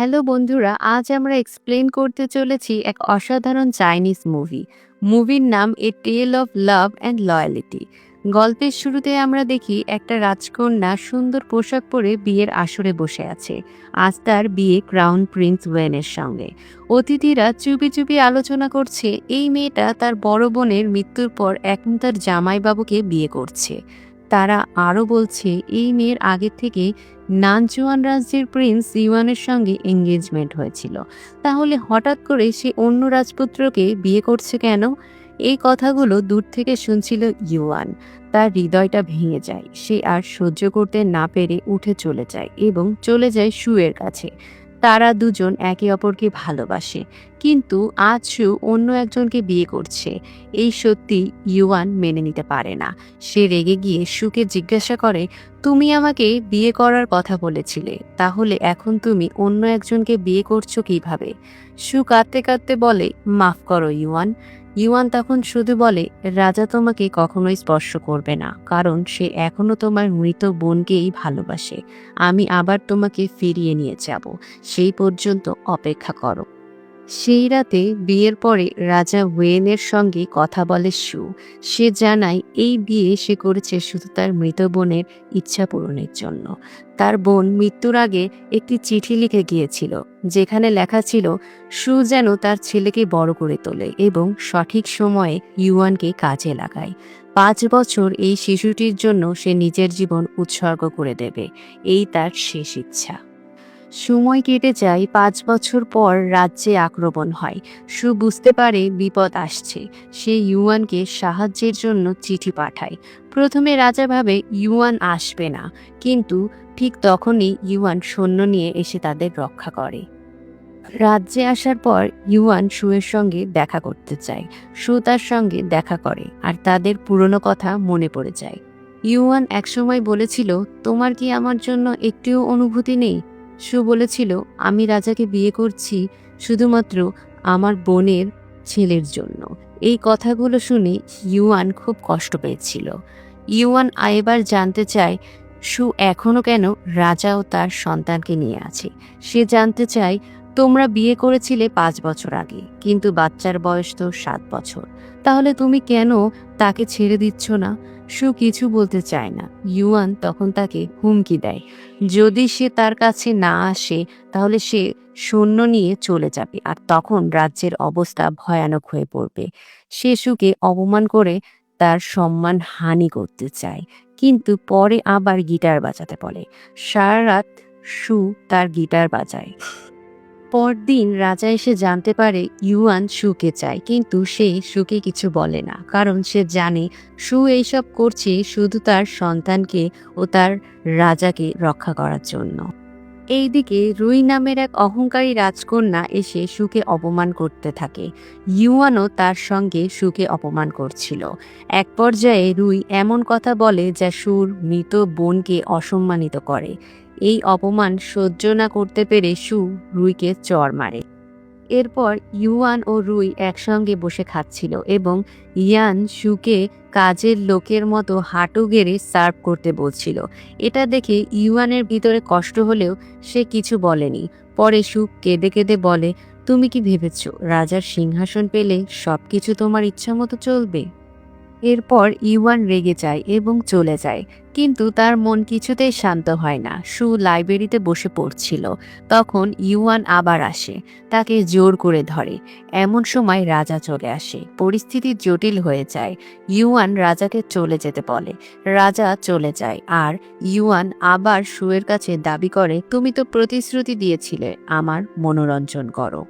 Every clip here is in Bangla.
হ্যালো বন্ধুরা, আজ আমরা এক্সপ্লেন করতে চলেছি এক অসাধারণ চাইনিজ মুভি। মুভির নাম এ টেল অফ লাভ অ্যান্ড লয়ালিটি। গল্পের শুরুতে আমরা দেখি একটা রাজকন্যা সুন্দর পোশাক পরে বিয়ের আসরে বসে আছে। আজ তার বিয়ে ক্রাউন প্রিন্স ওয়েনের সঙ্গে। অতিথিরা চুপি চুপি আলোচনা করছে এই মেয়েটা তার বড় বোনের মৃত্যুর পর এখন তার জামাইবাবুকে বিয়ে করছে। তারা আরও বলছে এই মেয়ের আগে থেকে নানচুয়ান রাজ্যের প্রিন্স ইউয়ানের সঙ্গে এঙ্গেজমেন্ট হয়েছিল। তাহলে হঠাৎ করে সে অন্য রাজপুত্রকে বিয়ে করছে কেন? এই কথাগুলো দূর থেকে শুনছিল ইউয়ান। তার হৃদয়টা ভেঙে যায়। সে আর সহ্য করতে না পেরে উঠে চলে যায় এবং চলে যায় শুয়ের কাছে। তারা দুজন একে অপরকে ভালোবাসে, কিন্তু আজ শু অন্য একজনকে বিয়ে করছে। এই সত্যি ইউয়ান মেনে নিতে পারে না। সে রেগে গিয়ে শুকে জিজ্ঞাসা করে, তুমি আমাকে বিয়ে করার কথা বলেছিলে, তাহলে এখন তুমি অন্য একজনকে বিয়ে করছো কিভাবে? শু কাঁদতে কাঁদতে বলে, মাফ করো ইউয়ান। ইউয়ান তখন শুধু বলে, রাজা তোমাকে কখনোই স্পর্শ করবে না, কারণ সে এখনো তোমার মৃত বোনকেই ভালোবাসে। আমি আবার তোমাকে ফিরিয়ে নিয়ে যাব, সেই পর্যন্ত অপেক্ষা করো। সেই রাতে বিয়ের পরে রাজা ওয়েনের সঙ্গে কথা বলে শু। সে জানায় এই বিয়ে সে করেছে শুধু তার মৃত বোনের ইচ্ছা পূরণের জন্য। তার বোন মৃত্যুর আগে একটি চিঠি লিখে গিয়েছিল, যেখানে লেখা ছিল শু যেন তার ছেলেকে বড় করে তোলে এবং সঠিক সময়ে ইউয়ানকে কাজে লাগায়। 5 বছর এই শিশুটির জন্য সে নিজের জীবন উৎসর্গ করে দেবে, এই তার শেষ ইচ্ছা। সময় কেটে যায়। 5 বছর পর রাজ্যে আক্রমণ হয়। শু বুঝতে পারে বিপদ আসছে। সে ইউয়ানকে সাহায্যের জন্য চিঠি পাঠায়। প্রথমে রাজা ভাবে ইউয়ান আসবে না, কিন্তু ঠিক তখনই ইউয়ান সৈন্য নিয়ে এসে তাদের রক্ষা করে। রাজ্যে আসার পর ইউয়ান শুয়ের সঙ্গে দেখা করতে চায়। শু তার সঙ্গে দেখা করে আর তাদের পুরনো কথা মনে পড়ে যায়। ইউয়ান একসময় বলেছিল, তোমার কি আমার জন্য একটিও অনুভূতি নেই? শু বলেছিল, আমি রাজাকে বিয়ে করছি শুধুমাত্র আমার বোনের ছেলের জন্য। এই কথাগুলো শুনে ইউয়ান খুব কষ্ট পেয়েছিল। ইউয়ান এবার জানতে চায় শু এখনো কেন রাজা ও তার সন্তানকে নিয়ে আছে। সে জানতে চায়, তোমরা বিয়ে করেছিলে 5 বছর আগে, কিন্তু বাচ্চার বয়স তো 7 বছর। তাহলে তুমি কেন তাকে ছেড়ে দিচ্ছ না? শু কিছু বলতে চায় না। ইউয়ান তখন তাকে হুমকি দেয়, যদি সে তার কাছে না আসে তাহলে সে সৈন্য নিয়ে চলে যাবে, আর তখন রাজ্যের অবস্থা ভয়ানক হয়ে পড়বে। সে শুকে অপমান করে তার সম্মান হানি করতে চায়, কিন্তু পরে আবার গিটার বাজাতে বলে। সারা রাত শু তার গিটার বাজায়। পরদিন রাজা এসে জানতে পারে ইউয়ান শুকে চায়, কিন্তু সে শুকে কিছু বলে না, কারণ সে জানে শু এইসব করছে শুধু তার সন্তানকে ও তার রাজাকে রক্ষা করার জন্য। এইদিকে রুই নামের এক অহংকারী রাজকন্যা এসে শুকে অপমান করতে থাকে। ইউয়ানও তার সঙ্গে শুকে অপমান করছিল। এক পর্যায়ে রুই এমন কথা বলে যা শুর মৃত বোনকে অসম্মানিত করে। এই অপমান সহ্য না করতে পেরে শু রুইকে চড় মারে। এরপর ইউয়ান ও রুই একসঙ্গে বসে খাচ্ছিল এবং ইয়ান শুকে কাজের লোকের মতো হাঁটু গেড়ে সার্ভ করতে বলছিল। এটা দেখে ইউয়ানের ভিতরে কষ্ট হলেও সে কিছু বলেনি। পরে শু কেঁদে কেঁদে বলে, তুমি কি ভেবেছ রাজার সিংহাসন পেলে সবকিছু তোমার ইচ্ছা মতো চলবে? এরপর ইউয়ান রেগে যায় এবং চলে যায়, কিন্তু তার মন কিছুতেই শান্ত হয় না। শু লাইব্রেরিতে বসে পড়ছিল। তখন ইউয়ান আবার আসে, তাকে জোর করে ধরে। এমন সময় রাজা চলে আসে। পরিস্থিতি জটিল হয়ে যায়। ইউয়ান রাজাকে চলে যেতে বলে। রাজা চলে যায় আর ইউয়ান আবার শুয়ের কাছে দাবি করে, তুমি তো প্রতিশ্রুতি দিয়েছিলে আমার মনোরঞ্জন করো।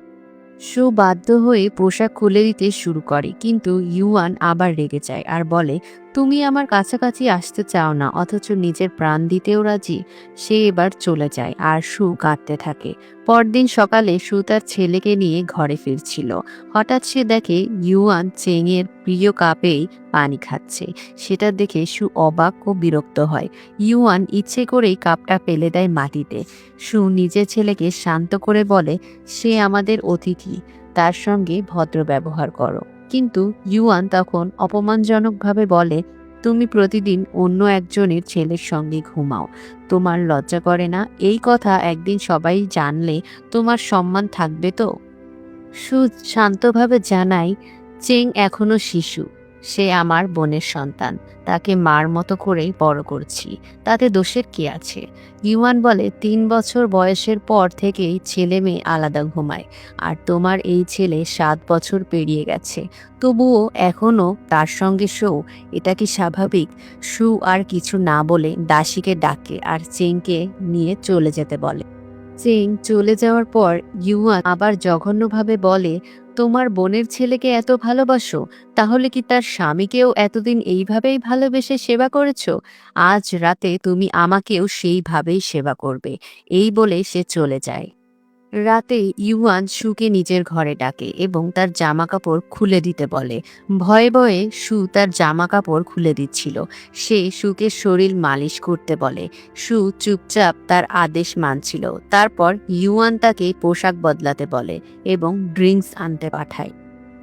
শু বাধ্য হয়ে পোশাক খুলে দিতে শুরু করে, কিন্তু ইউয়ান আবার রেগে যায় আর বলে, তুমি আমার কাছাকাছি আসতে চাও না, অথচ নিজের প্রাণ দিতেও রাজি। সে এবার চলে যায় আর শু কাঁদতে থাকে। পরদিন সকালে শু তার ছেলেকে নিয়ে ঘরে ফিরছিল। হঠাৎ সে দেখে ইউয়ান চেংয়ের প্রিয় কাপেই পানি খাচ্ছে। সেটা দেখে শু অবাক ও বিরক্ত হয়। ইউয়ান ইচ্ছে করেই কাপটা ফেলে দেয় মাটিতে। শু নিজের ছেলেকে শান্ত করে বলে, সে আমাদের অতিথি, তার সঙ্গে ভদ্র ব্যবহার করো। কিন্তু ইউয়ান তখন অপমানজনকভাবে বলে, তুমি প্রতিদিন অন্য একজনের ছেলের সঙ্গে ঘুমাও, তোমার লজ্জা করে না? এই কথা একদিন সবাই জানলে তোমার সম্মান থাকবে তো? সু শান্তভাবে জানায়, চেং এখনো শিশু। সে আমার বোনের সন্তান। তাকে মার মতো করেই বড় করছি। তাতে দোষের কি আছে? ইউয়ান বলে, ৩ বছর বয়সের পর থেকেই ছেলে মেয়ে আলাদা ঘুমায়। আর তোমার এই ছেলে ৭ বছর পেরিয়ে গেছে। তবুও এখনো তার সঙ্গে শো। এটা কি স্বাভাবিক? সু আর কিছু না বলে দাসীকে ডাকে আর চেংকে নিয়ে চলে যেতে বলে। চেং চলে যাওয়ার পর ইউয়ান আবার জঘন্যভাবে বলে, তোমার বোনের ছেলেকে এত ভালোবাসো, তাহলে কি তার স্বামীকেও এতদিন এইভাবেই ভালোবেসে সেবা করেছো? আজ রাতে তুমি আমাকেও সেইভাবেই সেবা করবে। এই বলে সে চলে যায়। রাতে ইউয়ান সুকে নিজের ঘরে ডাকে এবং তার জামাকাপড় খুলে দিতে বলে। ভয়ে ভয়ে সু তার জামাকাপড় খুলে দিচ্ছিল। সে সুকে শরীর মালিশ করতে বলে। সু চুপচাপ তার আদেশ মানছিল। তারপর ইউয়ান তাকে পোশাক বদলাতে বলে এবং ড্রিঙ্কস আনতে পাঠায়।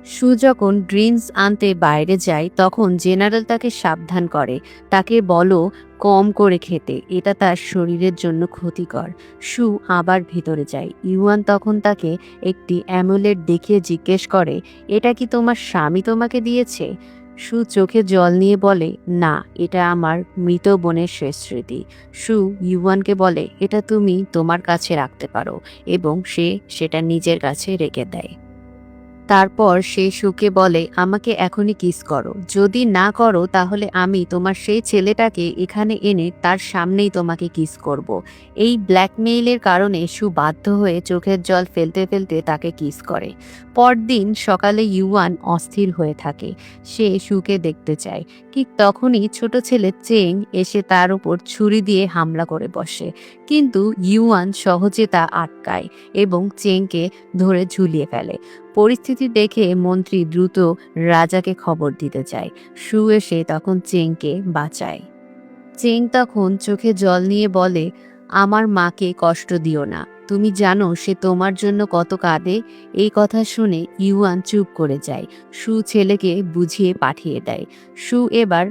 সু যখন ড্রিঙ্কস আনতে বাইরে যায় তখন জেনারেল তাকে সাবধান করে, তাকে বলো কম করে খেতে, এটা তার শরীরের জন্য ক্ষতিকর। সু আবার ভিতরে যায়। ইউয়ান তখন তাকে একটি অ্যামুলেট দেখিয়ে জিজ্ঞেস করে, এটা কি তোমার স্বামী তোমাকে দিয়েছে? সু চোখে জল নিয়ে বলে, না, এটা আমার মৃত বোনের শেষ স্মৃতি। সু ইউয়ানকে বলে, এটা তুমি তোমার কাছে রাখতে পারো, এবং সে সেটা নিজের কাছে রেখে দেয়। তারপর সে সুকে বলে, আমাকে এখনই কিস করো। যদি না করো তাহলে আমি তোমার সেই ছেলেটাকে এখানে এনে তার সামনেই তোমাকে কিস করব। এই ব্ল্যাকমেইলের কারণে সু বাধ্য হয়ে চোখের জল ফেলতে ফেলতে তাকে কিস করে। পরদিন সকালে ইউয়ান অস্থির হয়ে থাকে। সে সুকে দেখতে চায়। ঠিক তখনই ছোট ছেলে চেং এসে তার উপর ছুরি দিয়ে হামলা করে বসে। কিন্তু ইউয়ান সহজে তা আটকায় এবং চেংকে ধরে ঝুলিয়ে ফেলে। পরিস্থিতি দেখে মন্ত্রী দ্রুত রাজাকে খবর দিতে চায়। সু এসে তখন চেংকে বাঁচায়। চেং তখন চোখে জল নিয়ে বলে, আমার মাকে কষ্ট দিও না। তুমি জানো সে তোমার জন্য কত কাঁদে? এই কথা শুনে ইউয়ান চুপ করে যায়। সু ছেলেকে বুঝিয়ে পাঠিয়ে দেয়। সু এবার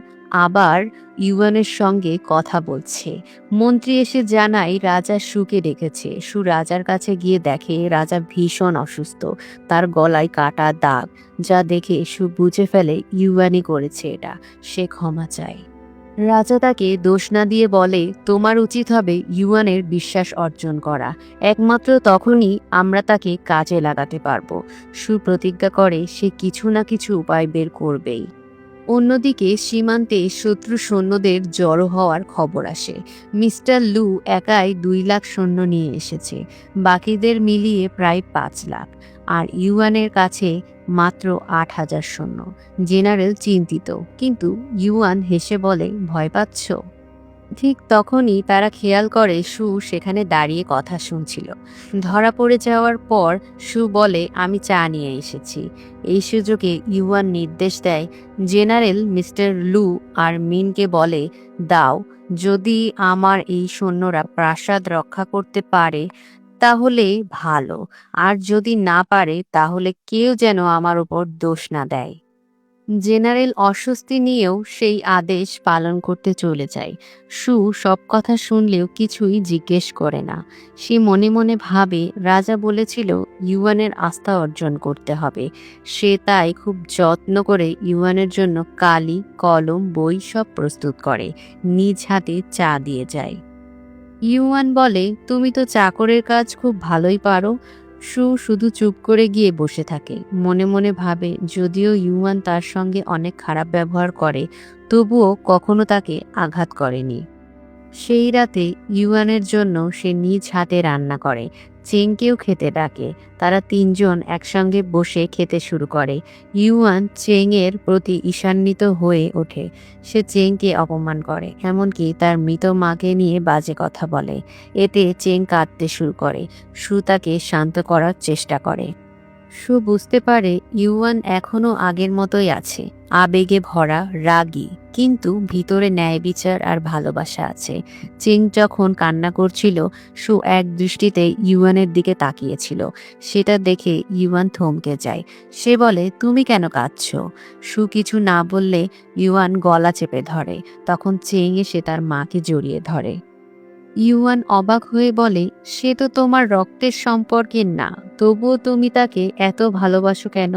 আবার ইউয়ানের সঙ্গে কথা বলছে। মন্ত্রী এসে জানায় রাজা সুকে ডেকেছে। সু রাজার কাছে গিয়ে দেখে রাজা ভীষণ অসুস্থ। তার গলায় কাটা দাগ, যা দেখে সু বুঝে ফেলে ইউয়ানই করেছে এটা। সে ক্ষমা চায়। রাজা তাকে দোষ না দিয়ে বলে, তোমার উচিত হবে ইউয়ানের বিশ্বাস অর্জন করা। একমাত্র তখনই আমরা তাকে কাজে লাগাতে পারবো। সু প্রতিজ্ঞা করে সে কিছু না কিছু উপায় বের করবেই। অন্যদিকে সীমান্তে শত্রু সৈন্যদের জড়ো হওয়ার খবর আসে। মিস্টার লু একাই ২ লাখ সৈন্য নিয়ে এসেছে, বাকিদের মিলিয়ে প্রায় ৫ লাখ। আর ইউয়ানের কাছে মাত্র ৮,০০০ সৈন্য। জেনারেল চিন্তিত, কিন্তু ইউয়ান হেসে বলে, ভয় পাচ্ছ? ঠিক তখনই তারা খেয়াল করে সু সেখানে দাঁড়িয়ে কথা শুনছিল। ধরা পড়ে যাওয়ার পর সু বলে, আমি চা নিয়ে এসেছি। এই সুযোগে ইউয়ান নির্দেশ দেয়, জেনারেল মিস্টার লু আর মিনকে বলে, দাও, যদি আমার এই সৈন্যরা প্রাসাদ রক্ষা করতে পারে তাহলে ভালো, আর যদি না পারে তাহলে কেউ যেন আমার উপর দোষ না দেয়। জেনারেল অস্বস্তি নিয়েও সেই আদেশ পালন করতে চলে যায়। সু সব কথা শুনলেও কিছুই জিজ্ঞেস করে না। সে মনে মনে ভাবে, রাজা বলেছিল ইউয়ানের আস্থা অর্জন করতে হবে। সে তাই খুব যত্ন করে ইউয়ানের জন্য কালি, কলম, বই সব প্রস্তুত করে। নিজ হাতে চা দিয়ে যায়। ইউয়ান বলে, তুমি তো চাকরের কাজ খুব ভালোই পারো। সু শুধু চুপ করে গিয়ে বসে থাকে। মনে মনে ভাবে, যদিও ইউয়ান তার সঙ্গে অনেক খারাপ ব্যবহার করে, তবুও কখনো তাকে আঘাত করেনি। সেই রাতে ইউয়ানের জন্য সে নিজ হাতে রান্না করে। চেংকেও খেতে ডাকে। তারা ৩ জন একসঙ্গে বসে খেতে শুরু করে। ইউয়ান চেংয়ের প্রতি ঈর্ষান্বিত হয়ে ওঠে। সে চেংকে অপমান করে, এমনকি তার মৃত মাকে নিয়ে বাজে কথা বলে। এতে চেং কাঁদতে শুরু করে। সু তাকে শান্ত করার চেষ্টা করে। সু বুঝতে পারে ইউয়ান এখনো আগের মতোই আছে, আবেগে ভরা, রাগী, কিন্তু ভিতরে ন্যায় বিচার আর ভালোবাসা আছে। চিং যখন কান্না করছিল, সু এক দৃষ্টিতে ইউয়ানের দিকে তাকিয়েছিল। সেটা দেখে ইউয়ান থমকে যায়। সে বলে, তুমি কেন কাঁদছো? সু কিছু না বললে ইউয়ান গলা চেপে ধরে। তখন চেং এসে তার মাকে জড়িয়ে ধরে। ইউয়ান অবাক হয়ে বলে, সে তো তোমার রক্তের সম্পর্কের না, তবুও তুমি তাকে এত ভালোবাসো কেন?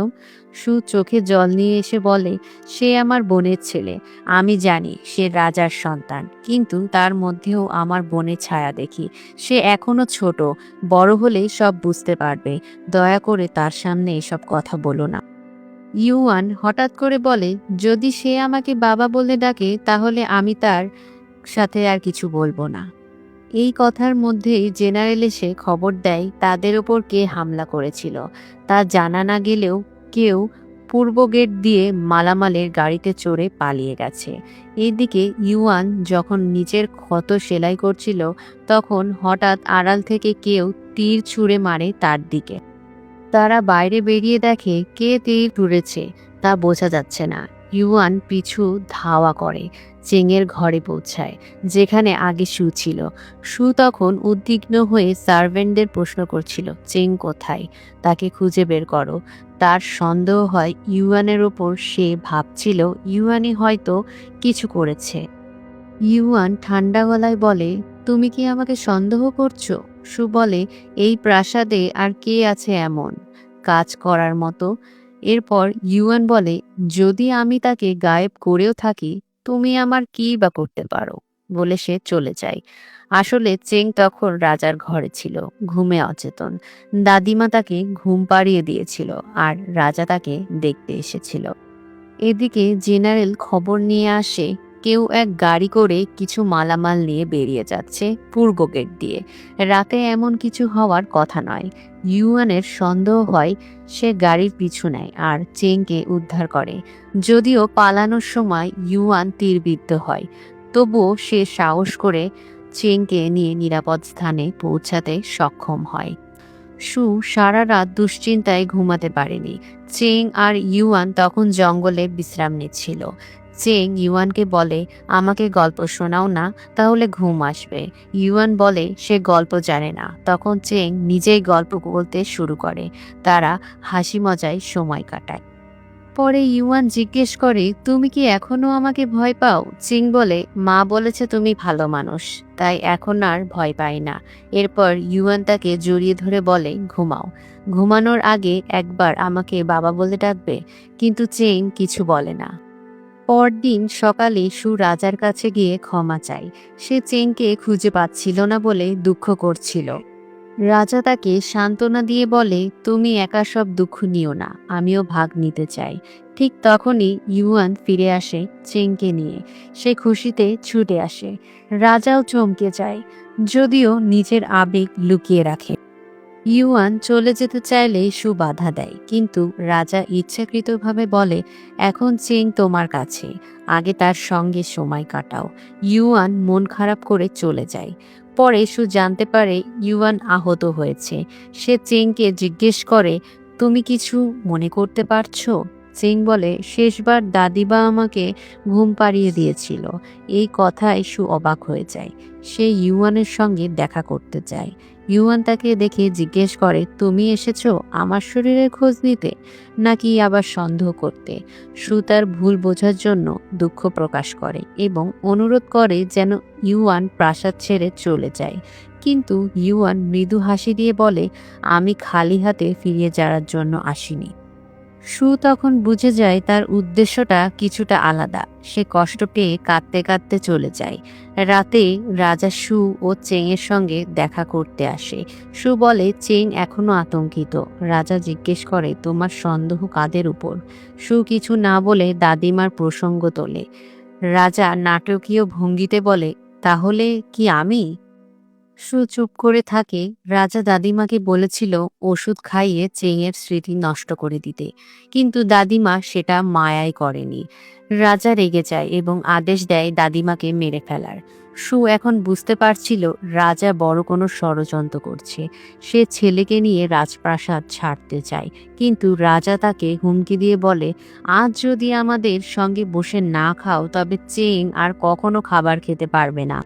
সু চোখে জল নিয়ে এসে বলে, সে আমার বোনের ছেলে। আমি জানি সে রাজার সন্তান, কিন্তু তার মধ্যেও আমার বোনের ছায়া দেখি। সে এখনো ছোট, বড় হলেই সব বুঝতে পারবে। দয়া করে তার সামনে এসব কথা বলো না। ইউয়ান হঠাৎ করে বলে, যদি সে আমাকে বাবা বলে ডাকে তাহলে আমি তার সাথে আর কিছু বলবো না। এই কথার মধ্যেই জেনারেল এসে খবর দেয় তাদের ওপর কে হামলা করেছিল। তা জানা না গেলেও কেউ পূর্ব গেট দিয়ে মালামালের গাড়িতে চড়ে পালিয়ে গেছে। এদিকে ইউয়ান যখন নিচের ক্ষত সেলাই করছিল, তখন হঠাৎ আড়াল থেকে কেউ তীর ছুঁড়ে মারে তার দিকে। তারা বাইরে বেরিয়ে দেখে কে তীর ছুঁড়েছে তা বোঝা যাচ্ছে না। ইউয়ান পিছু ধাওয়া করে চেংয়ের ঘরে পৌঁছায়, যেখানে আগে সু ছিল। সু তখন উদ্বিগ্ন হয়ে সার্ভেন্টদের প্রশ্ন করছিল, চেং কোথায়, তাকে খুঁজে বের করো। তার সন্দেহ হয় ইউয়ানের ওপর। সে ভাবছিল ইউয়ানই হয়তো কিছু করেছে। ইউয়ান ঠান্ডা গলায় বলে, তুমি কি আমাকে সন্দেহ করছো? সু বলে, এই প্রাসাদে আর কে আছে এমন কাজ করার মতো? এরপর ইউয়ান বলে, যদি আমি তাকে গায়েব করেও থাকি, তুমি আমার কি বা করতে পারো? বলে সে চলে যায়। আসলে চেং তখন রাজার ঘরে ছিল, ঘুমে অচেতন। দাদিমা তাকে ঘুম পাড়িয়ে দিয়েছিল আর রাজা তাকে দেখতে এসেছিল। এদিকে জেনারেল খবর নিয়ে আসে কেউ এক গাড়ি করে কিছু মালামাল নিয়ে বেরিয়ে যাচ্ছে পূর্ব গেট দিয়ে। রাতে এমন কিছু হওয়ার কথা নয়। ইউয়ানের সন্দেহ হয়। সে গাড়ির পিছু নেয় আর চেংকে উদ্ধার করে। যদিও পালানোর সময় ইউয়ান তীরবিদ্ধ হয়, তবুও সে সাহস করে চেংকে নিয়ে নিরাপদ স্থানে পৌঁছাতে সক্ষম হয়। সু সারা রাত দুশ্চিন্তায় ঘুমাতে পারেনি। চেং আর ইউয়ান তখন জঙ্গলে বিশ্রাম নিচ্ছিল। চেং ইউয়ানকে বলে, আমাকে গল্প শোনাও না, তাহলে ঘুম আসবে। ইউয়ান বলে সে গল্প জানে না। তখন চেং নিজেই গল্প বলতে শুরু করে। তারা হাসি মজায় সময় কাটায়। পরে ইউয়ান জিজ্ঞেস করে, তুমি কি এখনো আমাকে ভয় পাও? চিং বলে, মা বলেছে তুমি ভালো মানুষ, তাই এখন আর ভয় পাই না। এরপর ইউয়ান তাকে জড়িয়ে ধরে বলে, ঘুমাও। ঘুমানোর আগে একবার আমাকে বাবা বলে ডাকবে? কিন্তু চিং কিছু বলে না। পরদিন সকালে সু রাজার কাছে গিয়ে ক্ষমা চায়। সে চেংকে খুঁজে পাচ্ছিল না বলে দুঃখ করছিল। রাজা তাকে সান্ত্বনা দিয়ে বলে, তুমি একা সব দুঃখ নিও না, আমিও ভাগ নিতে চাই। ঠিক তখনই ইউয়ান ফিরে আসে চেংকে নিয়ে। সে খুশিতে ছুটে আসে। রাজাও চমকে যায়, যদিও নিজের আবেগ লুকিয়ে রাখে। ইউয়ান চলে যেতে চাইলে সু বাধা দেয়, কিন্তু রাজা ইচ্ছাকৃতভাবে বলে, এখন চেং তোমার কাছে, আগে তার সঙ্গে সময় কাটাও। ইউয়ান মন খারাপ করে চলে যায়। পরে সু জানতে পারে ইউয়ান আহত হয়েছে। সে চেংকে জিজ্ঞেস করে, তুমি কিছু মনে করতে পারছো? চেং বলে, শেষবার দাদিবা আমাকে ঘুম পাড়িয়ে দিয়েছিল। এই কথায় সু অবাক হয়ে যায়। সে ইউয়ানের সঙ্গে দেখা করতে চায়। ইউয়ান তাকে দেখে জিজ্ঞেস করে, তুমি এসেছো আমার শরীরের খোঁজ নিতে, নাকি আবার সন্দেহ করতে? সু তার ভুল বোঝার জন্য দুঃখ প্রকাশ করে এবং অনুরোধ করে যেন ইউয়ান প্রাসাদ ছেড়ে চলে যায়। কিন্তু ইউয়ান মৃদু হাসি দিয়ে বলে, আমি খালি হাতে ফিরিয়ে যাওয়ার জন্য আসিনি। সু তখন বুঝে যায় তার উদ্দেশ্যটা কিছুটা আলাদা। সে কষ্ট পেয়ে কাঁদতে কাঁদতে চলে যায়। রাতে রাজা সু ও চেংয়ের সঙ্গে দেখা করতে আসে। সু বলে, চেং এখনো আতঙ্কিত। রাজা জিজ্ঞেস করে, তোমার সন্দেহ কাদের উপর? সু কিছু না বলে দাদিমার প্রসঙ্গ তোলে। রাজা নাটকীয় ভঙ্গিতে বলে, তাহলে কি আমি? সু চুপ করে থাকে। রাজা দাদিমাকে বলেছিল ওষুধ খাইয়ে চেংয়ের স্মৃতি নষ্ট করে দিতে, কিন্তু দাদিমা সেটা মায়াই করেনি। রাজা রেগে যায় এবং আদেশ দেয় দাদিমাকে মেরে ফেলার। সু এখন বুঝতে পারছিল রাজা বড় কোনো ষড়যন্ত্র করছে। সে ছেলেকে নিয়ে রাজপ্রাসাদ ছাড়তে চায়, কিন্তু রাজা তাকে হুমকি দিয়ে বলে, আজ যদি আমাদের সঙ্গে বসে না খাও তবে চেং আর কখনো খাবার খেতে পারবে না।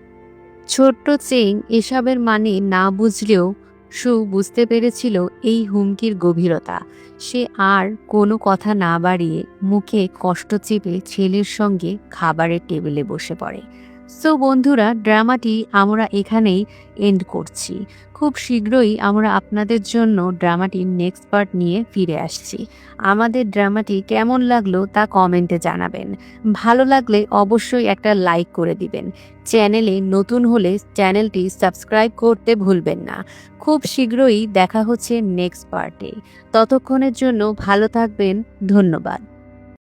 ছোট্ট চেং এসবের মানে না বুঝলেও সু বুঝতে পেরেছিল এই হুমকির গভীরতা। সে আর কোনো কথা না বাড়িয়ে মুখে কষ্ট চেপে ছেলের সঙ্গে খাবারের টেবিলে বসে পড়ে। সো বন্ধুরা, ড্রামাটি আমরা এখানেই এন্ড করছি। খুব শীঘ্রই আমরা আপনাদের জন্য ড্রামাটির নেক্সট পার্ট নিয়ে ফিরে আসছি। আমাদের ড্রামাটি কেমন লাগলো তা কমেন্টে জানাবেন। ভালো লাগলে অবশ্যই একটা লাইক করে দিবেন। চ্যানেলে নতুন হলে চ্যানেলটি সাবস্ক্রাইব করতে ভুলবেন না। খুব শীঘ্রই দেখা হচ্ছে নেক্সট পার্টে। ততক্ষণের জন্য ভালো থাকবেন। ধন্যবাদ।